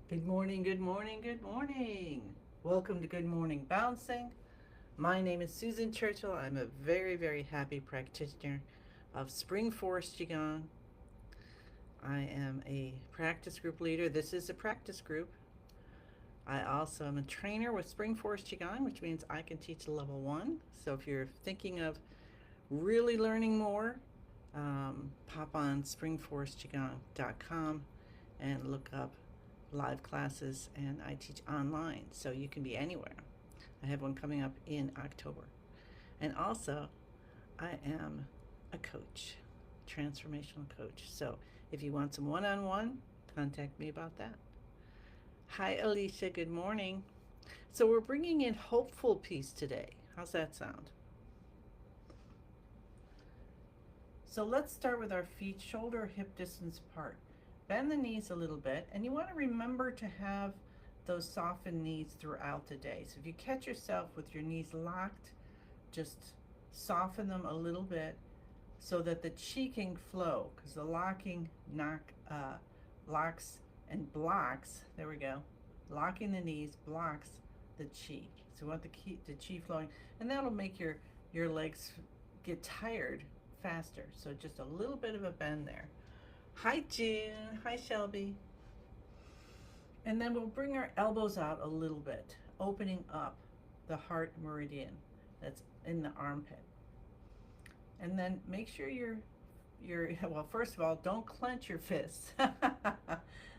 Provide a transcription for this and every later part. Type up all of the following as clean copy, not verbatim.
Good morning, good morning, good morning. Welcome to Good Morning Bouncing. My name is Susan Churchill. I'm a very, very happy practitioner of Spring Forest Qigong. I am a practice group leader. This is a practice group. I also am a trainer with Spring Forest Qigong, which means I can teach level one. So if you're thinking of really learning more, pop on springforestqigong.com and look up live classes, and I teach online, so you can be anywhere. I have one coming up in October. And also, I am a coach, transformational coach. So if you want some one on one, contact me about that. Hi, Alicia. Good morning. So we're bringing in hopeful peace today. How's that sound? So let's start with our feet shoulder hip distance apart. Bend the knees a little bit, and you want to remember to have those softened knees throughout the day. So if you catch yourself with your knees locked, just soften them a little bit so that the chi can flow, because the locks and blocks, there we go, locking the knees blocks the chi. So we want the chi flowing, and that'll make your legs get tired faster. So just a little bit of a bend there. Hi, June. Hi, Shelby. And then we'll bring our elbows out a little bit, opening up the heart meridian that's in the armpit. And then make sure well, first of all, don't clench your fists.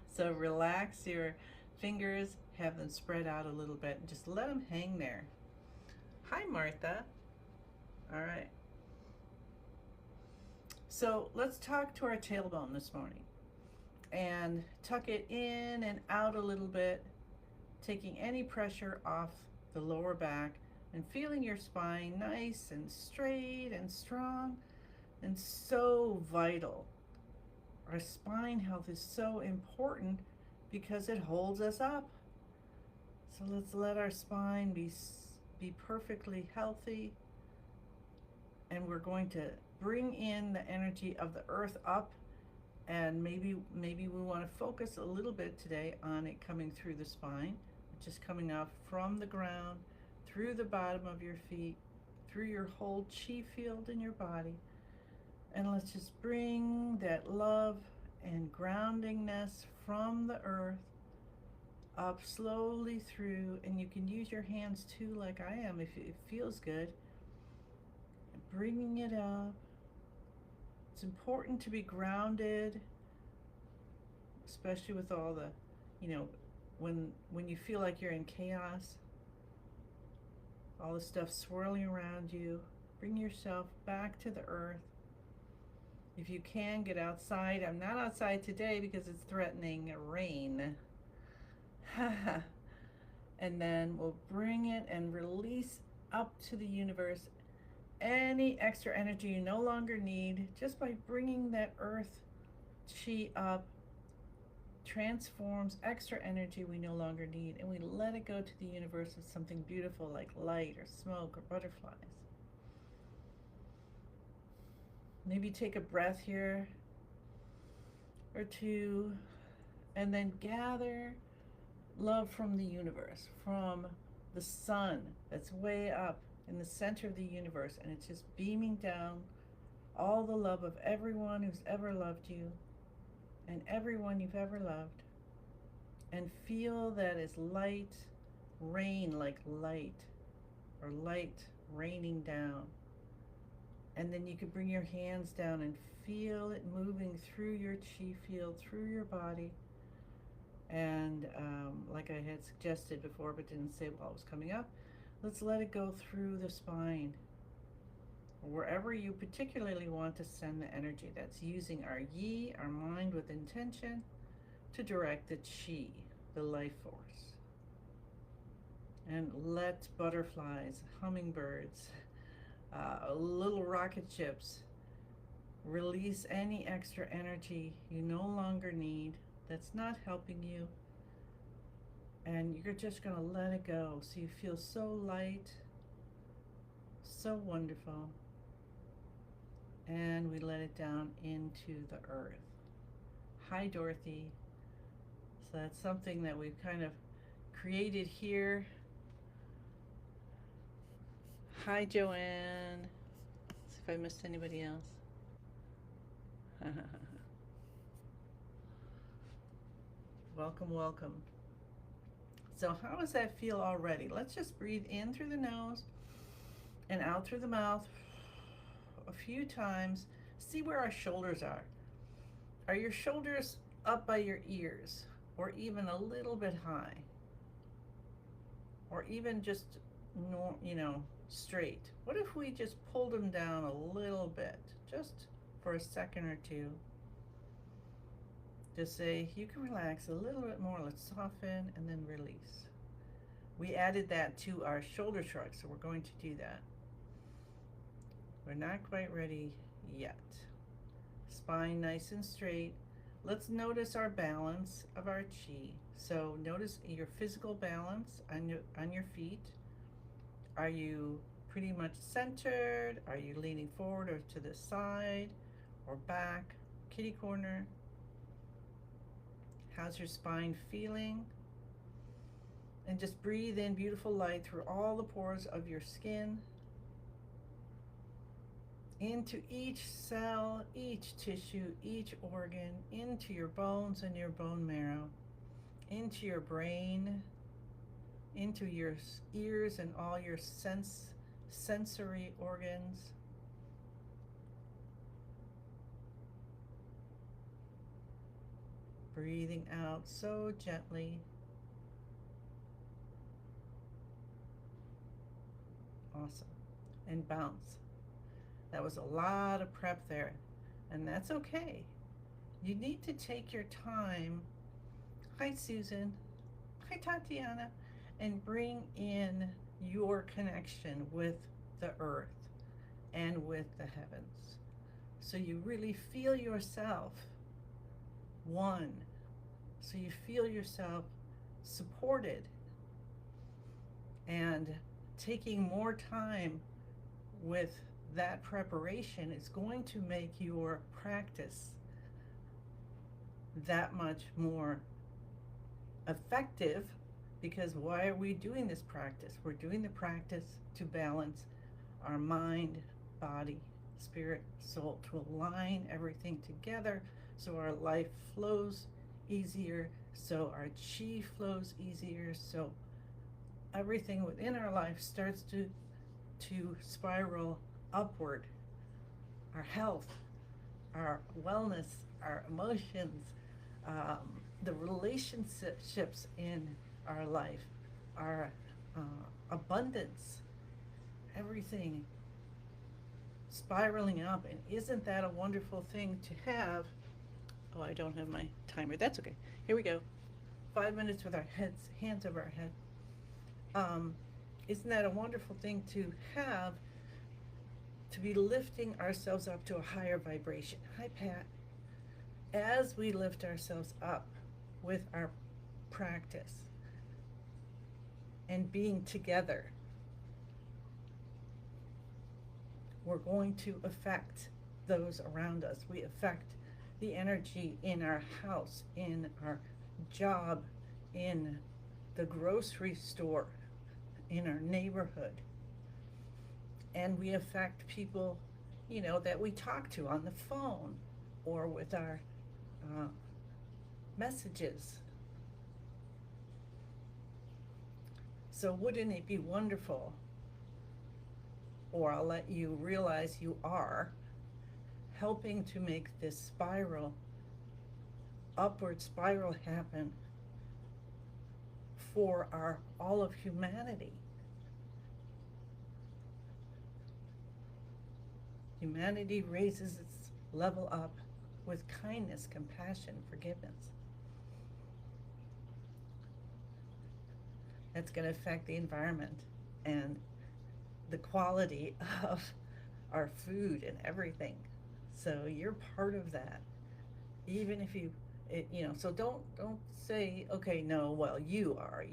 So relax your fingers, have them spread out a little bit, and just let them hang there. Hi, Martha. All right. So let's talk to our tailbone this morning and tuck it in and out a little bit, taking any pressure off the lower back and feeling your spine nice and straight and strong and so vital. Our spine health is so important because it holds us up. So let's let our spine be perfectly healthy, and we're going to bring in the energy of the earth up, and maybe we want to focus a little bit today on it coming through the spine, just coming up from the ground, through the bottom of your feet, through your whole chi field in your body. And let's just bring that love and groundingness from the earth up slowly through, and you can use your hands too, like I am, if it feels good. Bringing it up. It's important to be grounded, especially with all the, when you feel like you're in chaos, all the stuff swirling around you. Bring yourself back to the earth. If you can, get outside. I'm not outside today because it's threatening rain. And then we'll bring it and release up to the universe any extra energy you no longer need, just by bringing that earth chi up, transforms extra energy we no longer need, and we let it go to the universe with something beautiful like light or smoke or butterflies. Maybe take a breath here or two, and then gather love from the universe, from the sun that's way up in the center of the universe, and it's just beaming down all the love of everyone who's ever loved you and everyone you've ever loved. And feel that as light rain, like light, or light raining down. And then you could bring your hands down and feel it moving through your chi field, through your body. And like I had suggested before but didn't say while it was coming up, let's let it go through the spine, wherever you particularly want to send the energy. That's using our yi, our mind with intention, to direct the chi, the life force. And let butterflies, hummingbirds, little rocket ships release any extra energy you no longer need that's not helping you. And you're just going to let it go so you feel so light, so wonderful. And we let it down into the earth. Hi, Dorothy. So that's something that we've kind of created here. Hi, Joanne. Let's see if I missed anybody else. Welcome, welcome. So how does that feel already? Let's just breathe in through the nose and out through the mouth a few times. See where our shoulders are. Are your shoulders up by your ears or even a little bit high? Or even just, straight? What if we just pulled them down a little bit, just for a second or two? Just say, you can relax a little bit more. Let's soften and then release. We added that to our shoulder shrug, so we're going to do that. We're not quite ready yet. Spine nice and straight. Let's notice our balance of our chi. So notice your physical balance on your feet. Are you pretty much centered? Are you leaning forward or to the side or back? Kitty corner. How's your spine feeling? And just breathe in beautiful light through all the pores of your skin, into each cell, each tissue, each organ, into your bones and your bone marrow, into your brain, into your ears and all your sensory organs. Breathing out so gently. Awesome. And bounce. That was a lot of prep there, and that's okay. You need to take your time. Hi, Susan. Hi, Tatiana. And bring in your connection with the earth and with the heavens. So you really feel yourself one. So you feel yourself supported, and taking more time with that preparation is going to make your practice that much more effective. Because why are we doing this practice? We're doing the practice to balance our mind, body, spirit, soul, to align everything together so our life flows easier, so our chi flows easier, so everything within our life starts to spiral upward. Our health, our wellness, our emotions, the relationships in our life, our abundance, everything spiraling up. And isn't that a wonderful thing to have? Oh, I don't have my timer. That's okay. Here we go. 5 minutes with our hands over our head. Isn't that a wonderful thing to have, to be lifting ourselves up to a higher vibration? Hi, Pat. As we lift ourselves up with our practice and being together, we're going to affect those around us. We affect the energy in our house, in our job, in the grocery store, in our neighborhood. And we affect people, that we talk to on the phone or with our messages. So wouldn't it be wonderful, or I'll let you realize you are helping to make this upward spiral happen for all of humanity. Humanity raises its level up with kindness, compassion, forgiveness. That's going to affect the environment and the quality of our food and everything. So you're part of that. Even if so don't say, okay, no, well, you are,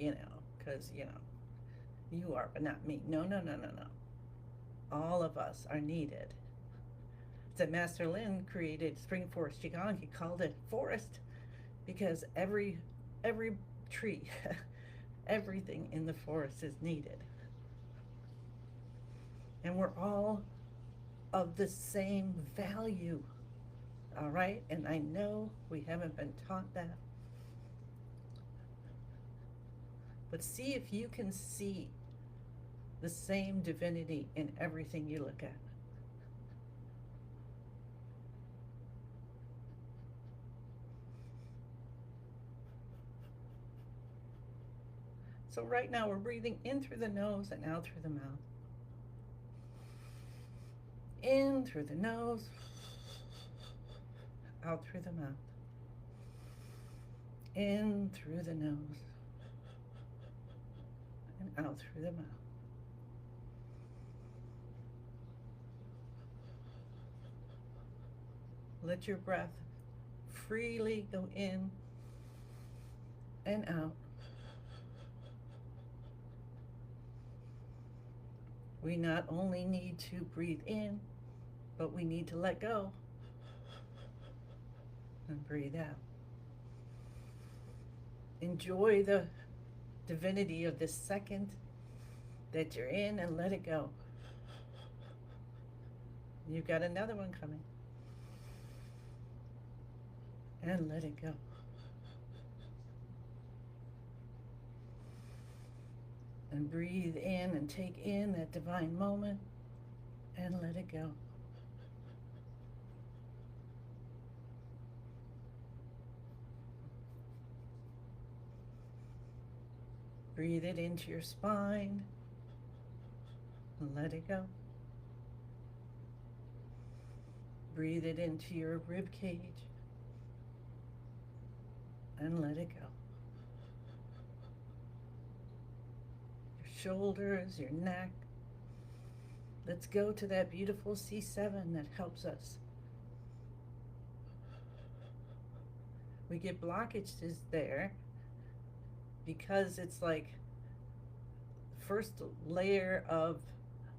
because, you are, but not me. No. All of us are needed. So Master Lin created Spring Forest Qigong. He called it forest because every every tree, everything in the forest is needed. And we're all of the same value. All right? And I know we haven't been taught that. But see if you can see the same divinity in everything you look at. So right now we're breathing in through the nose and out through the mouth. In through the nose, out through the mouth. In through the nose and out through the mouth. Let your breath freely go in and out. We not only need to breathe in, but we need to let go and breathe out. Enjoy the divinity of this second that you're in and let it go. You've got another one coming. And let it go. And breathe in and take in that divine moment and let it go. Breathe it into your spine and let it go. Breathe it into your rib cage and let it go. Your shoulders, your neck. Let's go to that beautiful C7 that helps us. We get blockages there because it's like first layer of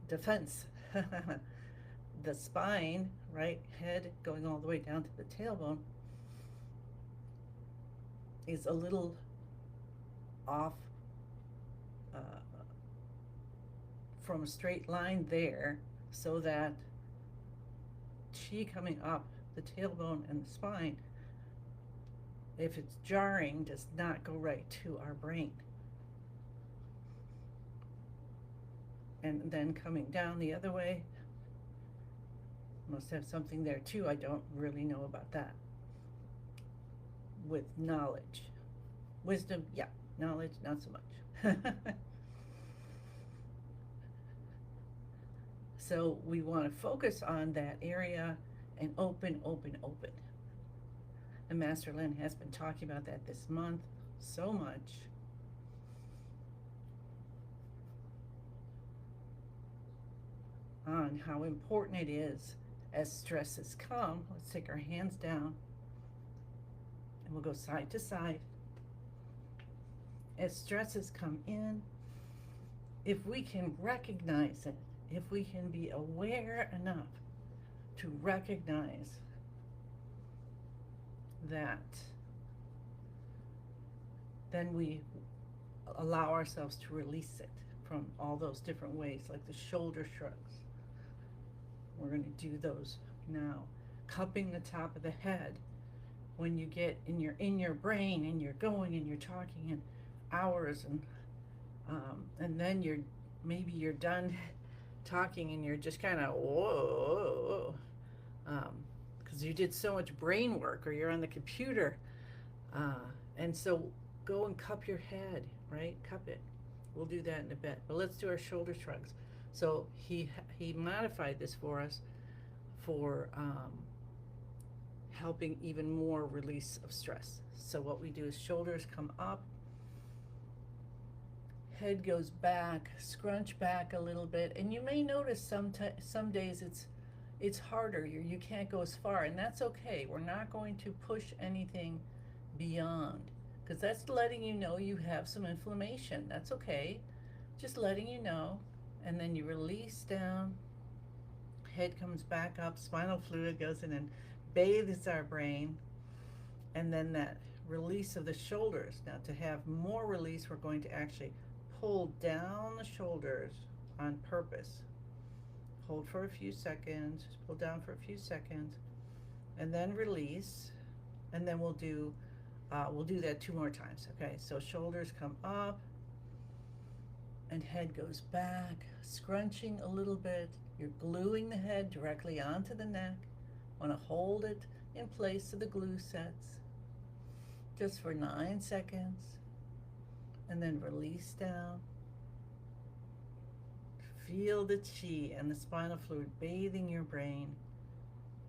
defense. The spine, right, head going all the way down to the tailbone is a little off from a straight line there, so that chi coming up the tailbone and the spine, if it's jarring, does not go right to our brain. And then coming down the other way, must have something there too. I don't really know about that. With knowledge. Wisdom, yeah. Knowledge, not so much. So we want to focus on that area and open, open, open. And Master Lin has been talking about that this month so much. On how important it is as stresses come. Let's take our hands down and we'll go side to side. As stresses come in, if we can recognize it, if we can be aware enough to recognize that, then we allow ourselves to release it from all those different ways, like the shoulder shrugs. We're going to do those now. Cupping the top of the head. When you get in your brain and you're going and you're talking in hours and then maybe you're done talking and you're just kind of whoa, because you did so much brain work or you're on the computer, and so go and cup your head, right? Cup it. We'll do that in a bit, but let's do our shoulder shrugs. So he modified this for us for helping even more release of stress. So what we do is shoulders come up, head goes back, scrunch back a little bit, and you may notice some days it's harder. You can't go as far, and that's okay. We're not going to push anything beyond, because that's letting you know you have some inflammation. That's okay. Just letting you know. And then you release down, head comes back up, spinal fluid goes in and bathes our brain, and then that release of the shoulders. Now to have more release, we're going to actually pull down the shoulders on purpose. Hold for a few seconds, pull down for a few seconds, and then release. And then we'll do that 2 more times. Okay, so shoulders come up and head goes back, scrunching a little bit. You're gluing the head directly onto the neck. Want to hold it in place so the glue sets. Just for 9 seconds. And then release down. Feel the chi and the spinal fluid bathing your brain.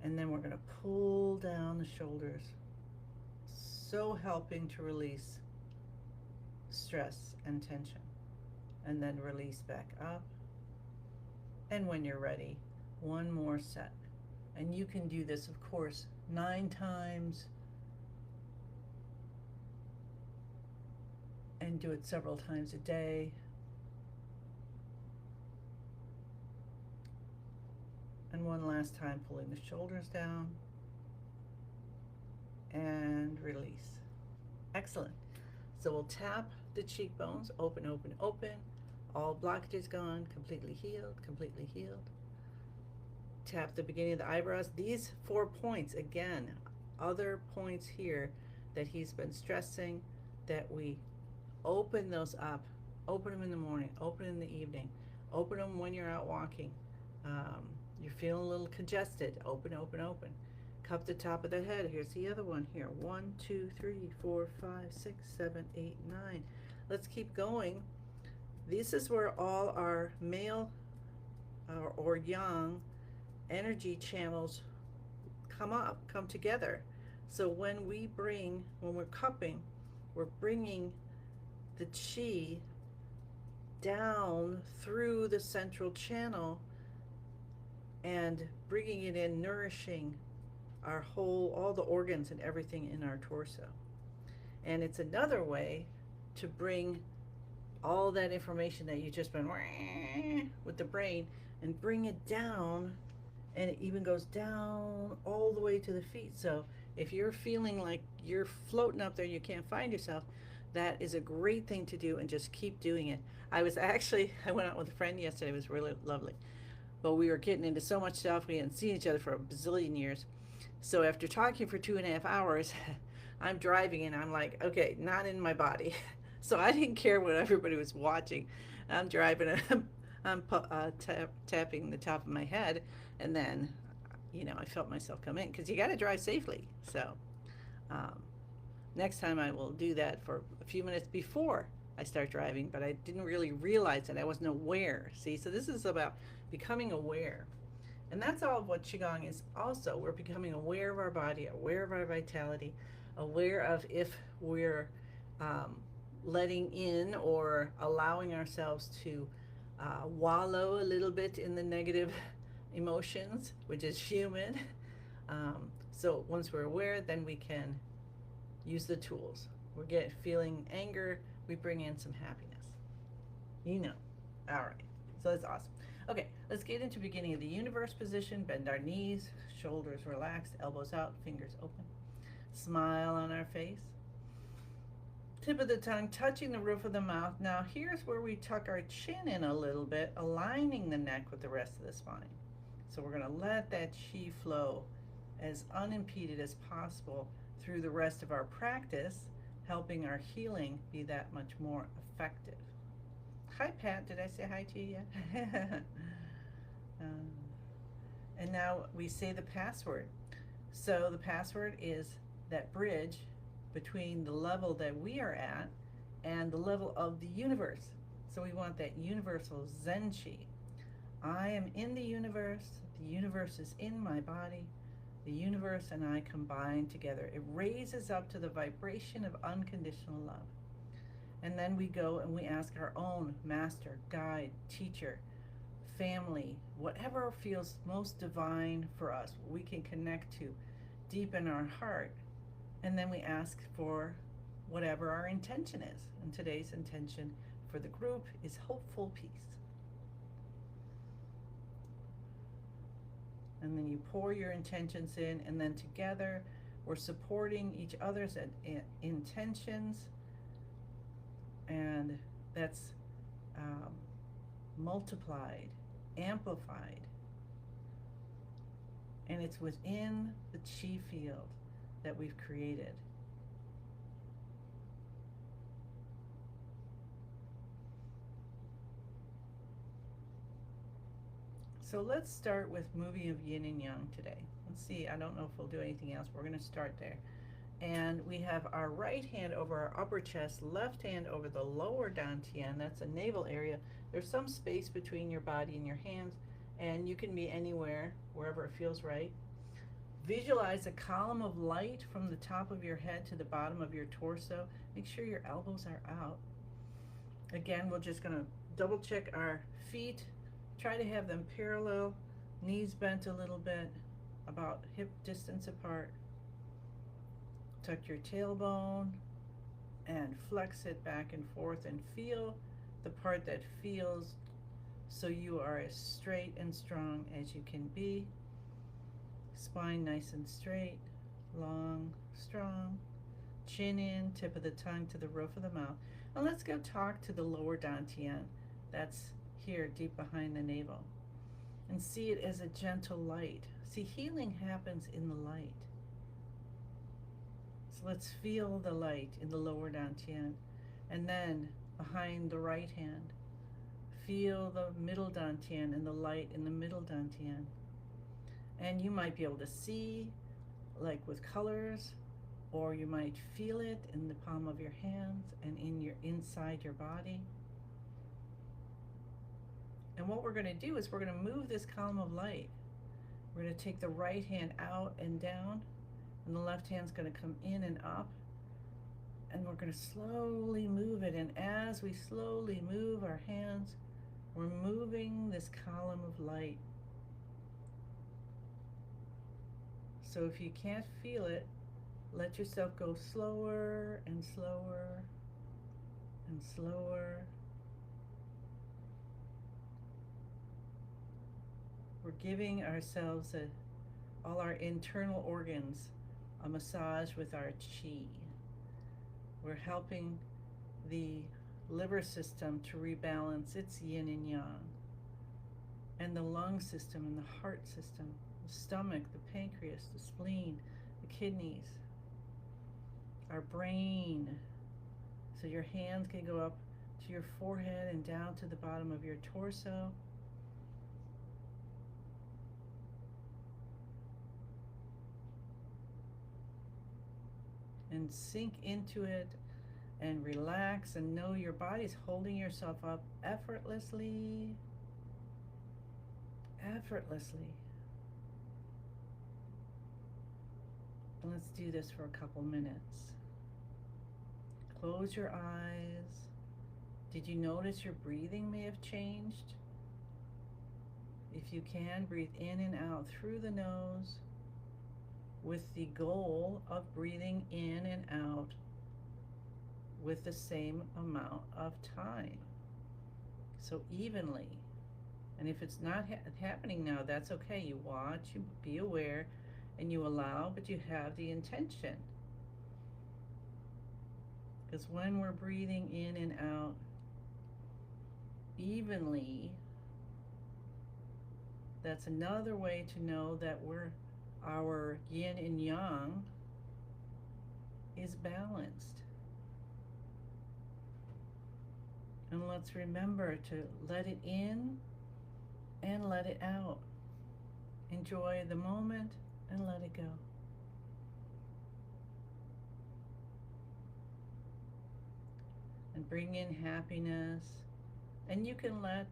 And then we're going to pull down the shoulders. So helping to release stress and tension. And then release back up. And when you're ready, 1 more set. And you can do this, of course, 9 times. And do it several times a day. And one last time, pulling the shoulders down. And release. Excellent. So we'll tap the cheekbones, open, open, open. All blockages gone, completely healed, completely healed. Tap the beginning of the eyebrows. These 4 points, again, other points here that he's been stressing, that we open those up. Open them in the morning, open in the evening, open them when you're out walking. You're feeling a little congested, open, open, open. Cup the top of the head. Here's the other one here. 1, 2, 3, 4, 5, 6, 7, 8, 9. Let's keep going. This is where all our male or yang energy channels come together. So when we're cupping, we're bringing the chi down through the central channel and bringing it in, nourishing all the organs and everything in our torso. And it's another way to bring all that information that you just been with the brain and bring it down, and it even goes down all the way to the feet. So if you're feeling like you're floating up there, you can't find yourself, that is a great thing to do, and just keep doing it. I went out with a friend yesterday. It was really lovely, but we were getting into so much stuff. We hadn't seen each other for a bazillion years. So after talking for 2.5 hours, I'm driving and I'm like, okay, not in my body. So I didn't care what everybody was watching. I'm driving and I'm tapping the top of my head, and then, I felt myself come in, because you got to drive safely. So next time I will do that for a few minutes before I start driving, but I didn't really realize that I wasn't aware. See, so this is about becoming aware. And that's all of what Qigong is also. We're becoming aware of our body, aware of our vitality, aware of if we're letting in or allowing ourselves to wallow a little bit in the negative emotions, which is human. So once we're aware, then we can use the tools. We're feeling anger, we bring in some happiness. All right, so that's awesome. Okay, let's get into beginning of the universe position. Bend our knees, shoulders relaxed, elbows out, fingers open. Smile on our face. Tip of the tongue touching the roof of the mouth. Now here's where we tuck our chin in a little bit, aligning the neck with the rest of the spine. So we're going to let that chi flow as unimpeded as possible through the rest of our practice, helping our healing be that much more effective. Hi, Pat. Did I say hi to you yet? And now we say the password. So the password is that bridge between the level that we are at and the level of the universe. So we want that universal Zen Chi. I am in the universe is in my body, the universe and I combine together. It raises up to the vibration of unconditional love. And then we go and we ask our own master, guide, teacher, family, whatever feels most divine for us, we can connect to deep in our heart. And then we ask for whatever our intention is. And today's intention for the group is hopeful peace. And then you pour your intentions in, and then together We're supporting each other's intentions, and that's um, multiplied, amplified, and it's within the chi field that we've created. So let's start with moving of yin and yang today. Let's see, I don't know if we'll do anything else. We're going to start there. And we have our right hand over our upper chest, left hand over the lower dantian. That's the navel area. There's some space between your body and your hands, and you can be anywhere, wherever it feels right. Visualize a column of light from the top of your head to the bottom of your torso. Make sure your elbows are out. Again, we're just going to double check our feet. Try to have them parallel, knees bent a little bit, about hip distance apart. Tuck your tailbone and flex it back and forth and feel the part that feels, so you are as straight and strong as you can be. Spine nice and straight, long, strong. Chin in, tip of the tongue to the roof of the mouth. And let's go talk to the lower dantian. That's here deep behind the navel, and see it as a gentle light. See, healing happens in the light. So let's feel the light in the lower dantian, and then behind the right hand, feel the middle dantian and the light in the middle dantian. And you might be able to see, like with colors, or you might feel it in the palm of your hands and inside your body. And what we're going to do is we're going to move this column of light. We're going to take the right hand out and down, and the left hand's going to come in and up. And we're going to slowly move it. And as we slowly move our hands, we're moving this column of light. So if you can't feel it, let yourself go slower and slower and slower. We're giving ourselves, all our internal organs, a massage with our chi. We're helping the liver system to rebalance its yin and yang, and the lung system and the heart system, the stomach, the pancreas, the spleen, the kidneys, our brain. So your hands can go up to your forehead and down to the bottom of your torso. And sink into it and relax, and know your body's holding yourself up effortlessly. Effortlessly. And let's do this for a couple minutes. Close your eyes. Did you notice your breathing may have changed? If you can, breathe in and out through the nose, with the goal of breathing in and out with the same amount of time. So evenly. And if it's not happening now, that's okay. You watch, you be aware, and you allow, but you have the intention. Because when we're breathing in and out evenly, that's another way to know that our yin and yang is balanced. And let's remember to let it in and let it out. Enjoy the moment and let it go. And bring in happiness. And you can let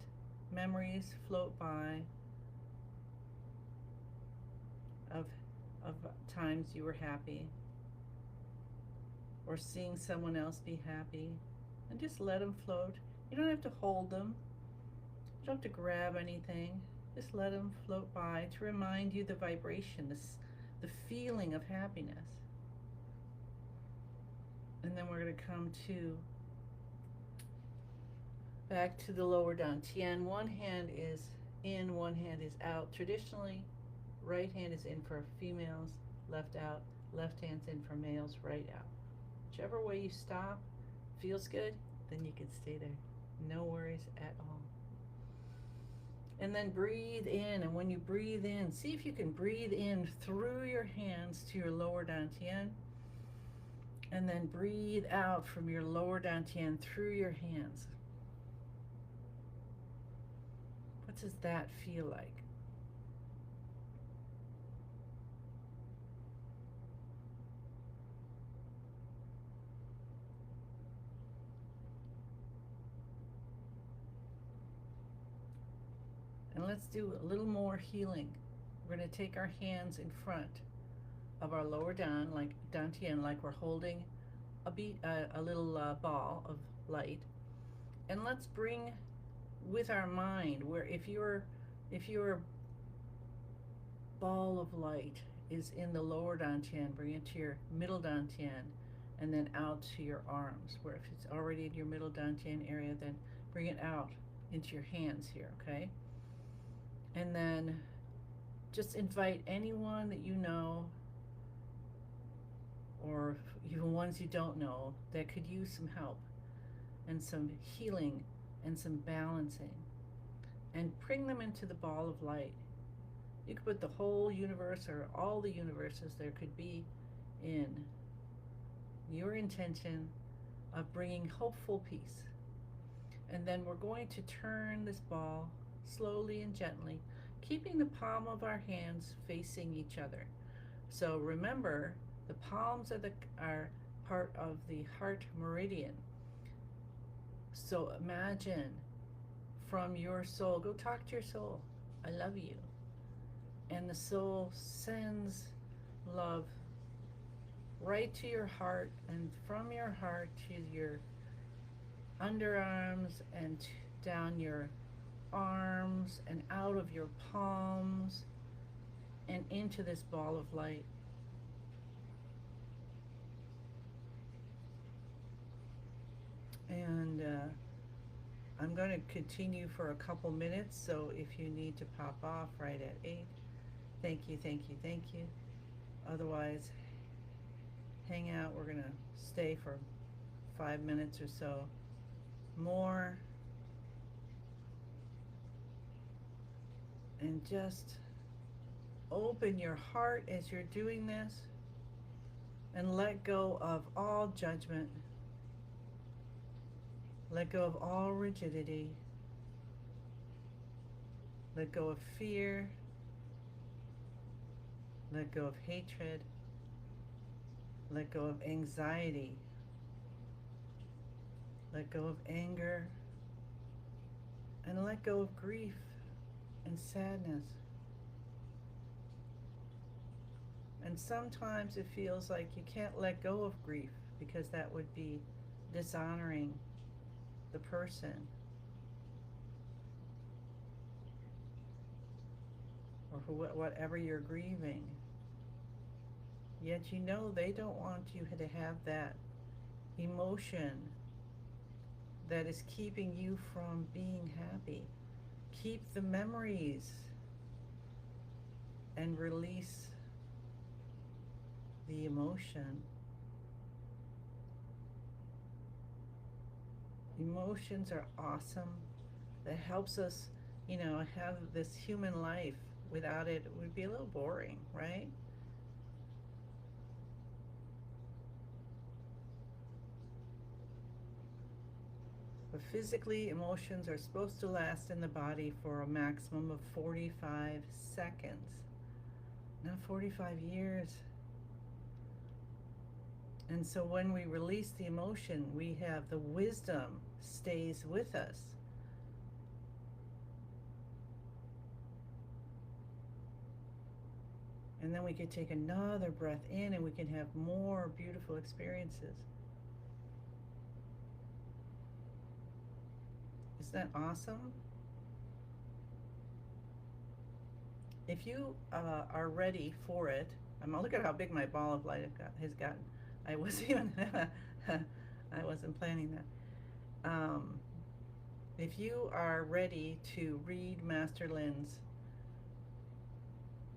memories float by of times you were happy, or seeing someone else be happy, and just let them float. You don't have to hold them. You don't have to grab anything. Just let them float by to remind you the vibration, the feeling of happiness. And then we're going to come back to the lower dantian. One hand is in, one hand is out. Traditionally, right hand is in for females, left out. left hand's in for males, right out. Whichever way you stop feels good, then you can stay there. No worries at all. And then breathe in, and when you breathe in, see if you can breathe in through your hands to your lower dantian, and then breathe out from your lower dantian through your hands. What does that feel like? And let's do a little more healing. We're going to take our hands in front of our lower dantian, like we're holding a little ball of light, and let's bring with our mind, where if your ball of light is in the lower dantian, bring it to your middle dantian, and then out to your arms. Where if it's already in your middle dantian area, then bring it out into your hands here, okay? And then just invite anyone that you know, or even ones you don't know, that could use some help and some healing and some balancing, and bring them into the ball of light. You could put the whole universe or all the universes there could be in your intention of bringing hopeful peace. And then we're going to turn this ball slowly and gently, keeping the palm of our hands facing each other. So remember, the palms are part of the heart meridian. So imagine from your soul, go talk to your soul, I love you. And the soul sends love right to your heart, and from your heart to your underarms and down your arms and out of your palms and into this ball of light. And I'm going to continue for a couple minutes, so if you need to pop off right at 8, thank you, thank you, thank you. Otherwise, hang out. We're going to stay for 5 minutes or so more. And just open your heart as you're doing this, and let go of all judgment. Let go of all rigidity. Let go of fear. Let go of hatred. Let go of anxiety. Let go of anger. And let go of grief and sadness. And sometimes it feels like you can't let go of grief, because that would be dishonoring the person or whatever you're grieving. Yet you know they don't want you to have that emotion that is keeping you from being happy. Keep the memories and release the emotion. Emotions are awesome. That helps us, have this human life. Without it, it would be a little boring, right? But physically, emotions are supposed to last in the body for a maximum of 45 seconds, not 45 years. And so when we release the emotion, we have the wisdom stays with us. And then we can take another breath in, and we can have more beautiful experiences. Isn't that awesome? If you are ready for it, look at how big my ball of light has gotten. I wasn't even, I wasn't planning that. If you are ready to read Master Lin's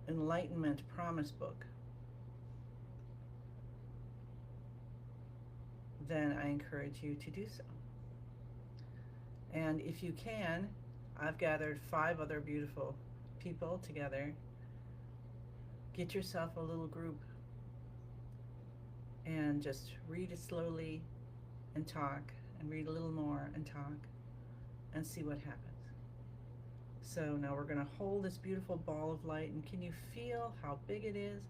Enlightenment Promise Book, then I encourage you to do so. And if you can, I've gathered 5 other beautiful people together. Get yourself a little group and just read it slowly and talk, and read a little more and talk, and see what happens. So now we're going to hold this beautiful ball of light, and can you feel how big it is?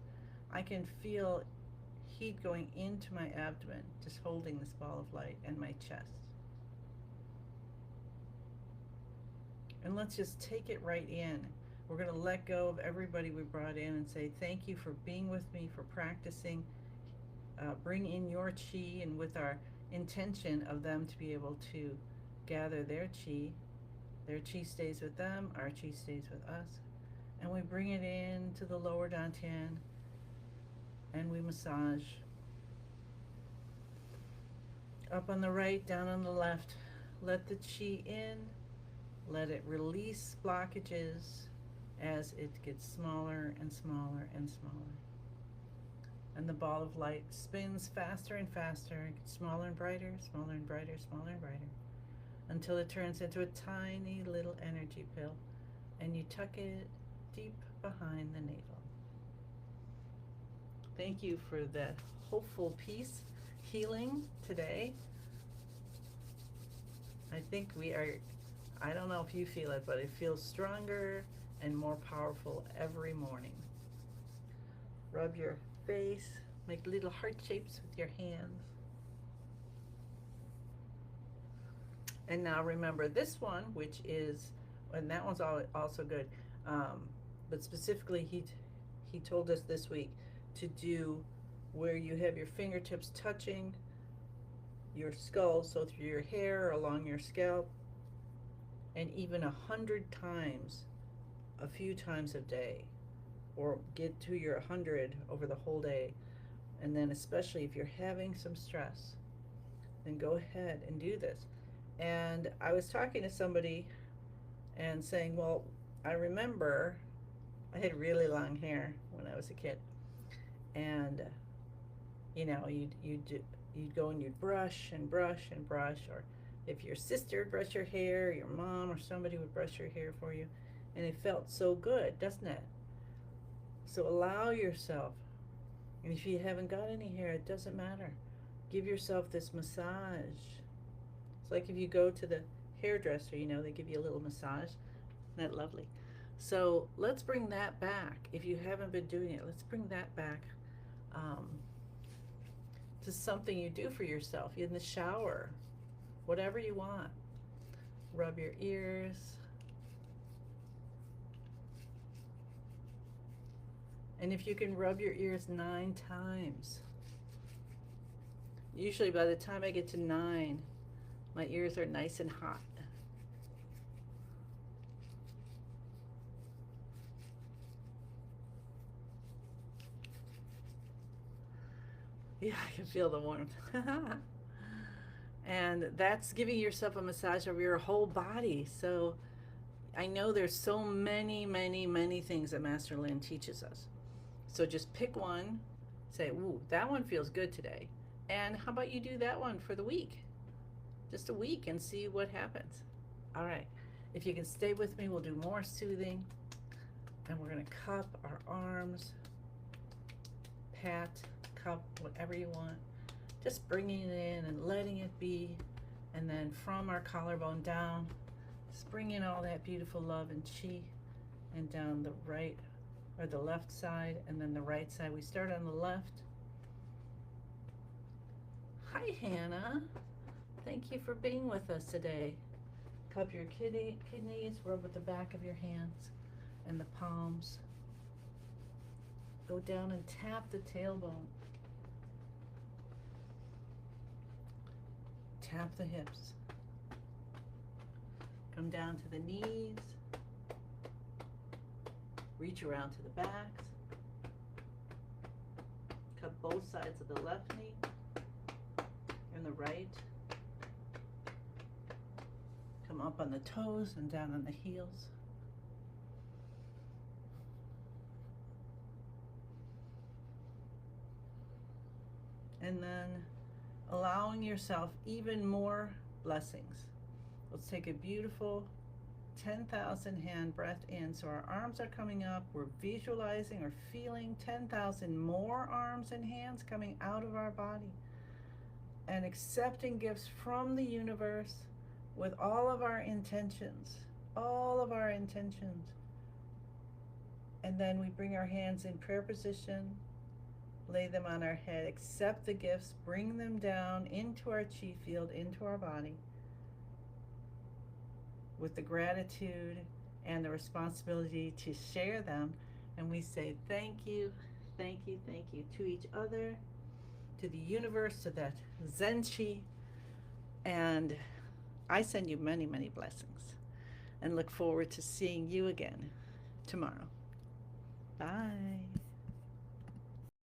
I can feel heat going into my abdomen, just holding this ball of light, and my chest. And let's just take it right in. We're going to let go of everybody we brought in and say thank you for being with me, for practicing. Bring in your chi, and with our intention of them to be able to gather their chi. Their chi stays with them, our chi stays with us. And we bring it in to the lower dantian, and we massage. Up on the right, down on the left. Let the chi in. Let it release blockages as it gets smaller and smaller and smaller. And the ball of light spins faster and faster, it gets smaller and brighter, smaller and brighter, smaller and brighter, until it turns into a tiny little energy pill, and you tuck it deep behind the navel. Thank you for that hopeful peace healing today. I think we are, I don't know if you feel it, but it feels stronger and more powerful every morning. Rub your face, make little heart shapes with your hands. And now remember this one, which is, and that one's also good, but specifically he told us this week to do where you have your fingertips touching your skull, so through your hair, along your scalp, and even 100 times, a few times a day, or get to your 100 over the whole day. And then especially if you're having some stress, then go ahead and do this. And I was talking to somebody and saying, well, I remember I had really long hair when I was a kid, and you know, you'd go and you'd brush and brush and brush, or if your sister would brush your hair, your mom or somebody would brush your hair for you, and it felt so good, doesn't it? So allow yourself, and if you haven't got any hair, it doesn't matter. Give yourself this massage. It's like if you go to the hairdresser, you know, they give you a little massage. Isn't that lovely? So let's bring that back. If you haven't been doing it, let's bring that back to something you do for yourself in the shower, whatever you want. Rub your ears. And if you can rub your ears 9 times. Usually by the time I get to 9, my ears are nice and hot. Yeah, I can feel the warmth. And that's giving yourself a massage of your whole body. So I know there's so many, many, many things that Master Lin teaches us. So just pick one, say, ooh, that one feels good today. And how about you do that one for the week? Just a week, and see what happens. All right, if you can stay with me, we'll do more soothing. And we're gonna cup our arms, pat, cup, whatever you want. Just bringing it in and letting it be. And then from our collarbone down, just bring in all that beautiful love and chi, and down the right or the left side, and then the right side. We start on the left. Hi, Hannah. Thank you for being with us today. Cup your kidneys, rub with the back of your hands and the palms. Go down and tap the tailbone. Tap the hips. Come down to the knees. Reach around to the backs. Cup both sides of the left knee and the right. Come up on the toes and down on the heels. And then allowing yourself even more blessings. Let's take a beautiful 10,000 hand breath in. So our arms are coming up. We're visualizing or feeling 10,000 more arms and hands coming out of our body, and accepting gifts from the universe with all of our intentions, all of our intentions. And then we bring our hands in prayer position, lay them on our head, accept the gifts, bring them down into our chi field, into our body, with the gratitude and the responsibility to share them. And we say thank you, thank you, thank you to each other, to the universe, to that Zen Chi. And I send you many, many blessings and look forward to seeing you again tomorrow. Bye.